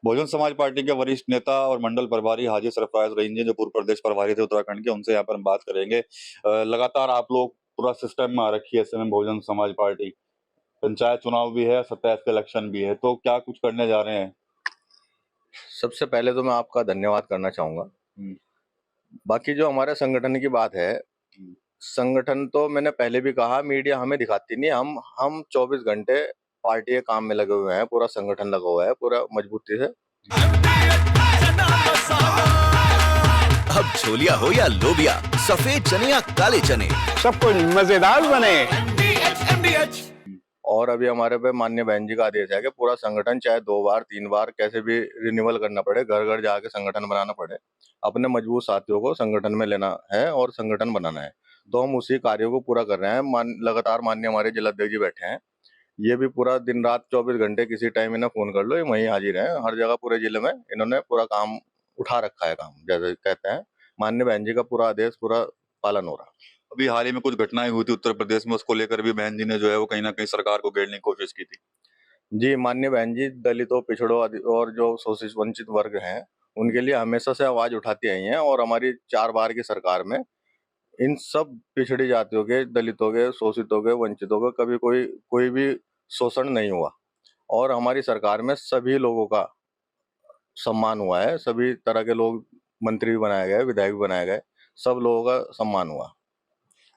Bahujan Samaj party के वरिष्ठ नेता और मंडल प्रभारी हाजी सरफराज रहीम जी जो पूर्व प्रदेश प्रभारी थे उत्तराखंड के, उनसे यहाँ पर हम बात करेंगे। लगातार आप लोग पूरा सिस्टम में आ रखी है इस समय बहुजन समाज पार्टी, पंचायत चुनाव भी है, 27 का इलेक्शन भी है, तो क्या कुछ करने जा रहे हैं? सबसे पहले तो मैं आपका धन्यवाद करना चाहूंगा। बाकी जो हमारे संगठन की बात है, संगठन तो मैंने पहले भी कहा, मीडिया हमें दिखाती नहीं। हम 24 घंटे पार्टी के काम में लगे हुए हैं, पूरा संगठन लगा हुआ है पूरा मजबूती से। अब छोलिया हो या लोबिया, सफेद चने या काले चने, सब कुछ मजेदार बने। और अभी हमारे पे माननीय बहन जी का आदेश है कि पूरा संगठन चाहे 2 बार 3 बार कैसे भी रिन्यूअल करना पड़े, घर घर जाके संगठन बनाना पड़े, अपने मजबूत साथियों को संगठन में लेना है और संगठन बनाना है। तो हम उसी कार्यों को पूरा कर रहे हैं। लगातार माननीय हमारे जिलाध्यक्ष जी बैठे हैं, ये भी पूरा दिन रात 24 घंटे किसी टाइम इन्हें फोन कर लो, ये वहीं हाजिर है। हर जगह पूरे जिले में इन्होंने पूरा काम उठा रखा है, काम जैसे कहते हैं। माननीय बहन जी का पूरा आदेश पूरा पालन हो रहा है। अभी हाल ही में कुछ घटनाएं हुई थी उत्तर प्रदेश में, उसको लेकर भी बहन जी ने जो है वो कहीं ना कहीं सरकार को घेरने की कोशिश की थी। जी, माननीय बहन जी दलितों, पिछड़ों और जो शोषित वंचित वर्ग हैं, उनके लिए हमेशा से आवाज उठाती आई हैं। और हमारी 4 बार की सरकार में इन सब पिछड़ी जातियों के, दलितों के, शोषितों के, वंचितों के कभी कोई भी शोषण नहीं हुआ। और हमारी सरकार में सभी लोगों का सम्मान हुआ है। सभी तरह के लोग मंत्री भी बनाए गए, विधायक भी बनाए गए, सब लोगों का सम्मान हुआ।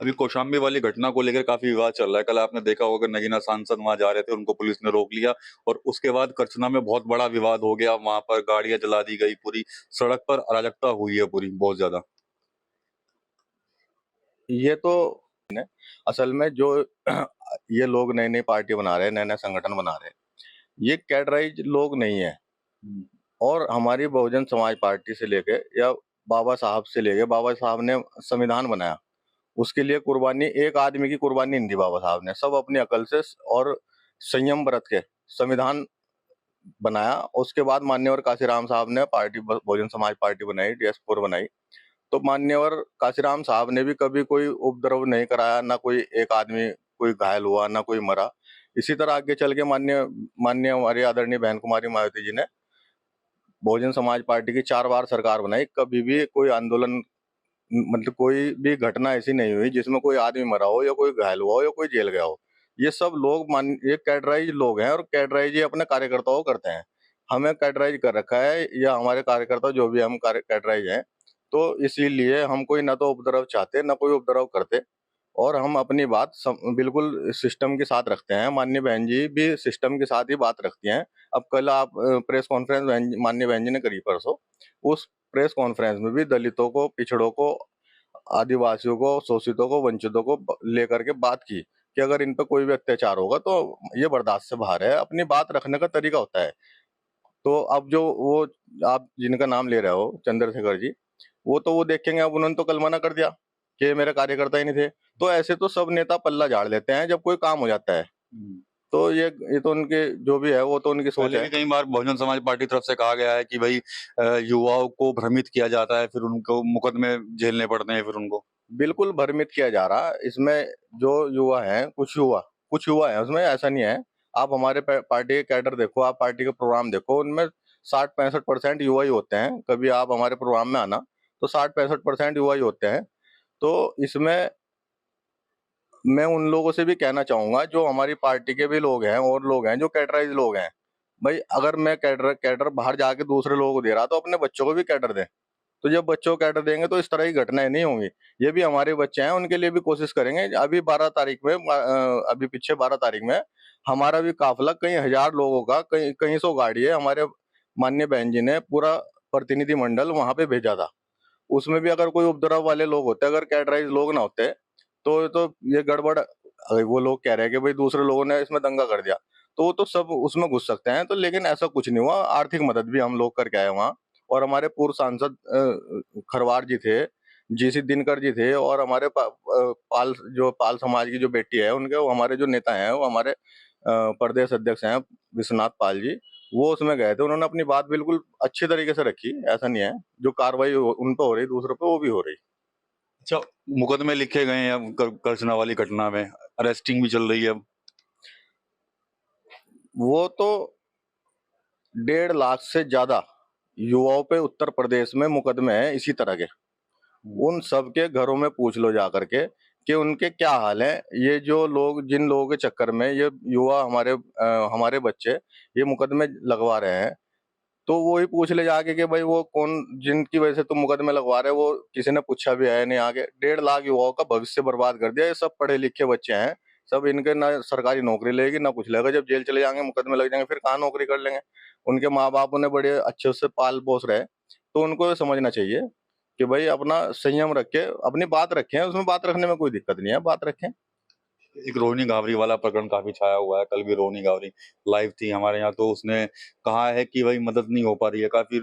अभी कौशाम्बी वाली घटना को लेकर काफी विवाद चल रहा है। कल आपने देखा होगा, नगीना सांसद वहां जा रहे थे, उनको पुलिस ने रोक लिया और उसके बाद करछना में बहुत बड़ा विवाद हो गया। वहां पर गाड़ियां जला दी गई, पूरी सड़क पर अराजकता हुई है पूरी, बहुत ज्यादा। ये तो असल में जो ये लोग नई नई पार्टी बना रहे हैं, नए नए संगठन बना रहे हैं, ये कैडराइज लोग नहीं है। और हमारी बहुजन समाज पार्टी से लेके या बाबा साहब से लेके, बाबा साहब ने संविधान बनाया, उसके लिए कुर्बानी, एक आदमी की कुर्बानी नहीं दी बाबा साहब ने। सब अपनी अकल से और संयम बरत के संविधान बनाया। उसके बाद मान्यवर काशीराम साहब ने पार्टी, बहुजन समाज पार्टी बनाई, DS4 बनाई। तो मान्यवर काशीराम साहब ने भी कभी कोई उपद्रव नहीं कराया, ना कोई एक आदमी कोई घायल हुआ, ना कोई मरा। इसी तरह आगे चल के माननीय हमारी आदरणीय बहन कुमारी मायावती जी ने बहुजन समाज पार्टी की 4 बार सरकार बनाई। कभी भी कोई आंदोलन, मतलब कोई भी घटना ऐसी नहीं हुई जिसमें कोई आदमी मरा हो या कोई घायल हुआ हो या कोई जेल गया हो। ये सब लोग ये कैडराइज लोग हैं और कैडराइज ये अपने कार्यकर्ताओं को करते हैं। हमें कैडराइज कर रखा है, या हमारे कार्यकर्ता जो भी हम कैडराइज हैं, तो इसीलिए हम कोई ना तो उपद्रव चाहते, ना कोई उपद्रव करते। और हम अपनी बात बिल्कुल सिस्टम के साथ रखते हैं। माननीय बहन जी भी सिस्टम के साथ ही बात रखती हैं। अब कल आप प्रेस कॉन्फ्रेंस माननीय बहन जी ने करी परसों, उस प्रेस कॉन्फ्रेंस में भी दलितों को, पिछड़ों को, आदिवासियों को, शोषितों को, वंचितों को लेकर के बात की कि अगर इन पर कोई भी अत्याचार होगा तो ये बर्दाश्त से बाहर है। अपनी बात रखने का तरीका होता है। तो अब जो वो आप जिनका नाम ले रहे हो, चंद्रशेखर जी, वो देखेंगे। अब उन्होंने तो कल मना कर दिया कि ये मेरे कार्यकर्ता ही नहीं थे। तो ऐसे तो सब नेता पल्ला झाड़ लेते हैं जब कोई काम हो जाता है। तो ये तो उनके जो भी है, वो तो उनकी सोच है। कई बार बहुजन समाज पार्टी तरफ से कहा गया है कि भाई युवाओं को भ्रमित किया जाता है, फिर उनको मुकदमे झेलने पड़ते हैं फिर उनको। बिल्कुल भ्रमित किया जा रहा है। इसमें जो युवा हैं, कुछ युवा है उसमें, ऐसा नहीं है। आप हमारे पार्टी के कैडर देखो, आप पार्टी के प्रोग्राम देखो, उनमें 60-65% युवा ही होते हैं। कभी आप हमारे प्रोग्राम में आना तो 60-65% युवा ही होते हैं। तो इसमें मैं उन लोगों से भी कहना चाहूंगा, जो हमारी पार्टी के भी लोग हैं और लोग हैं जो कैडराइज लोग हैं, भाई अगर मैं कैडर बाहर जाके दूसरे लोगों को दे रहा, तो अपने बच्चों को भी कैडर दें। तो जब बच्चों को कैडर देंगे तो इस तरह की घटनाएं नहीं होंगी। ये भी हमारे बच्चे हैं, उनके लिए भी कोशिश करेंगे। अभी 12 तारीख में, अभी पीछे 12 तारीख में हमारा भी काफिला कई हजार लोगों का, कई सौ गाड़ी है, हमारे माननीय बहन जी ने पूरा प्रतिनिधि मंडल वहां पे भेजा था। उसमें भी अगर कोई उपद्रव वाले लोग होते, अगर कैडराइज लोग ना होते, तो ये गड़बड़, वो लोग कह रहे हैं कि भाई दूसरे लोगों ने इसमें दंगा कर दिया, तो वो तो सब उसमें घुस सकते हैं। तो लेकिन ऐसा कुछ नहीं हुआ। आर्थिक मदद भी हम लोग करके आए वहाँ। और हमारे पूर्व सांसद खरवार जी थे, GC दिनकर जी थे, और हमारे पाल समाज की जो बेटी है उनके, वो हमारे जो नेता हैं, वो हमारे प्रदेश अध्यक्ष हैं विश्वनाथ पाल जी, वो उसमें गए थे। उन्होंने अपनी बात बिल्कुल अच्छी तरीके से रखी। ऐसा नहीं है, जो कार्रवाई उन पर हो रही दूसरों पे, वो भी हो रही। अच्छा, मुकदमे लिखे गए हैं करछना वाली घटना में, अरेस्टिंग भी चल रही है अब। वो तो 1.5 लाख से ज्यादा युवाओं पे उत्तर प्रदेश में मुकदमे हैं इसी तरह के। उन सब के घरों में पूछ लो जा करके कि उनके क्या हाल है। ये जो लोग, जिन लोगों के चक्कर में ये युवा हमारे बच्चे ये मुकदमे लगवा रहे हैं, तो वो ही पूछ ले जाके कि भाई वो कौन, जिनकी वजह से तुम मुकदमे लगवा रहे हो, वो किसी ने पूछा भी है नहीं आगे। 1.5 लाख युवाओं का भविष्य बर्बाद कर दिया। ये सब पढ़े लिखे बच्चे हैं, सब इनके ना सरकारी नौकरी लगेगी ना कुछ लगेगा। जब जेल चले जाएंगे, मुकदमे लग जाएंगे, फिर कहाँ नौकरी कर लेंगे। उनके माँ बाप उन्हें बड़े अच्छे से पाल पोस रहे, तो उनको ये समझना चाहिए कि भाई अपना संयम रखे, अपनी बात रखें। उसमें बात रखने में कोई दिक्कत नहीं है, बात रखें। एक रोहिणी गावरी वाला प्रकरण काफी छाया हुआ है। कल भी रोहिणी गावरी लाइव थी हमारे यहाँ, तो उसने कहा है कि भाई मदद नहीं हो पा रही है। काफी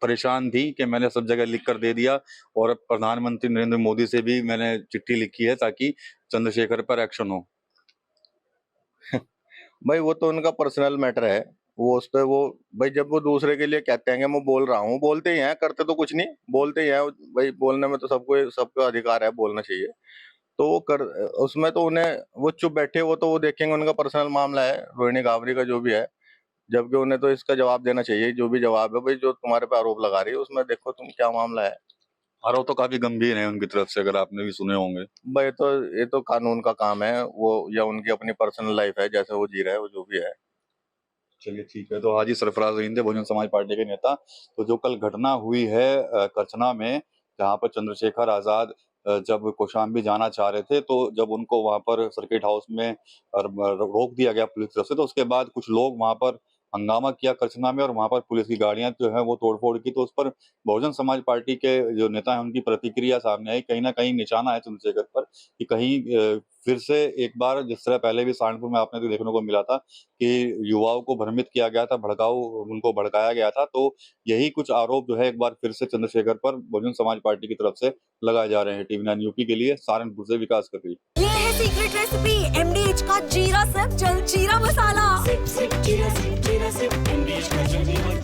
परेशान थी कि मैंने सब जगह लिख कर दे दिया, और प्रधानमंत्री नरेंद्र मोदी से भी मैंने चिट्ठी लिखी है ताकि चंद्रशेखर पर एक्शन हो। भाई वो तो उनका पर्सनल मैटर है, वो उस पे वो भाई जब वो दूसरे के लिए कहते हैं कि मैं बोल रहा हूँ, बोलते ही हैं, करते तो कुछ नहीं, बोलते ही हैं। भाई बोलने में तो सबका अधिकार है, बोलना चाहिए। तो वो कर, उसमें तो उन्हें, वो चुप बैठे, वो देखेंगे, उनका पर्सनल मामला है रोहिणी गावरी का जो भी है। जबकि उन्हें तो इसका जवाब देना चाहिए, जो भी जवाब है। भाई जो तुम्हारे पे आरोप लगा रही है उसमें देखो तुम क्या मामला है। आरोप तो काफी गंभीर है उनकी तरफ से, अगर आपने भी सुने होंगे। भाई ये तो कानून का काम है, वो या उनकी अपनी पर्सनल लाइफ है, जैसे वो जी रहा है, वो जो भी है। चलिए ठीक है। तो हाजी सरफराज रहीम थे बहुजन समाज पार्टी के नेता। तो जो कल घटना हुई है करछना में, जहां पर चंद्रशेखर आजाद जब कौशाम्बी जाना चाह रहे थे, तो जब उनको वहां पर सर्किट हाउस में रोक दिया गया पुलिस तरफ से, तो उसके बाद कुछ लोग वहां पर हंगामा किया करछना में, और वहां पर पुलिस की गाड़ियां जो है वो तोड़फोड़ की। तो उस पर बहुजन समाज पार्टी के जो नेता हैं उनकी प्रतिक्रिया सामने आई। कहीं ना कहीं निशाना है चंद्रशेखर पर कि कहीं फिर से एक बार, जिस तरह पहले भी सहारनपुर में आपने तो देखने को मिला था कि युवाओं को भ्रमित किया गया था, उनको भड़काया गया था, तो यही कुछ आरोप जो है एक बार फिर से चंद्रशेखर पर बहुजन समाज पार्टी की तरफ से लगाए जा रहे हैं। TV9 यूपी के लिए सहारनपुर से विकास कर रही है। ये है सीक्रेट रेसिपी MDH का जीरा सिर्फ जलजीरा मसाला। सिर्फ जीरा सिर्फ MDH का जलजीरा